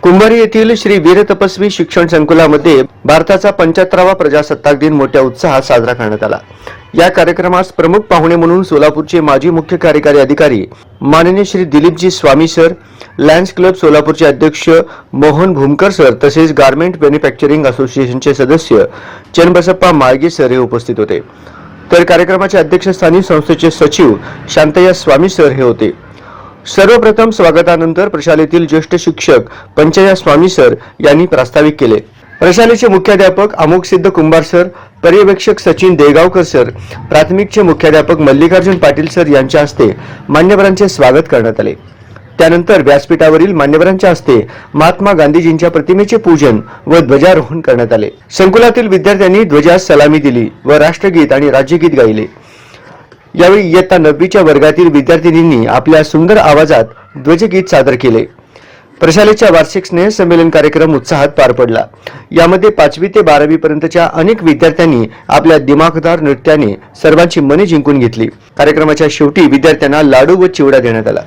कुंभारी येथील श्री वीर तपस्वी शिक्षण संकुलामध्ये भारताचा 75वा प्रजासत्ताक दिन मोठ्या उत्साहात साजरा करण्यात आला। या कार्यक्रमास प्रमुख पाहुणे म्हणून सोलापूरचे माजी मुख्य कार्यकारी अधिकारी माननीय श्री दिलीपजी स्वामी सर, लायन्स क्लब सोलापूरचे अध्यक्ष मोहन भूमकर सर तसेच गारमेंट मॅन्युफॅक्चरिंग असोसिएशनचे सदस्य चन्नबसप्पा माळगे सर हे उपस्थित होते। तर कार्यक्रमाच्या अध्यक्षस्थानी संस्थेचे सचिव शांतय्या स्वामी सर हे होते। सर्वप्रथम स्वागतानंतर प्रशालेतील ज्येष्ठ शिक्षक पंचय्या स्वामी सर यांनी प्रास्ताविक केले। प्रशालेचे मुख्याध्यापक अमोघसिद्ध कुंभार सर, पर्यवेक्षक सचिन देगावकर सर, प्राथमिकचे मुख्याध्यापक मल्लिकार्जुन पाटील सर यांच्या हस्ते मान्यवरांचे स्वागत करण्यात आले। त्यानंतर व्यासपीठावरील मान्यवरांच्या हस्ते महात्मा गांधीजींच्या प्रतिमेचे पूजन व ध्वजारोहण करण्यात आले। संकुलातील विद्यार्थ्यांनी ध्वजास सलामी दिली व राष्ट्रगीत आणि राज्यगीत गायले। यावेळी इयत्ता 9वीच्या वर्गातील विद्यार्थिनींनी आपल्या सुंदर आवाजात ध्वजगीत सादर केले। प्रशालेच्या वार्षिक स्नेह संमेलन कार्यक्रम उत्साहात पार पडला। यामध्ये 5वी ते 12वी पर्यंतच्या अनेक विद्यार्थ्यांनी आपल्या दिमाखदार नृत्याने सर्वांची मने जिंकून घेतली। कार्यक्रमाच्या शेवटी विद्यार्थ्यांना लाडू व चिवडा देण्यात आला।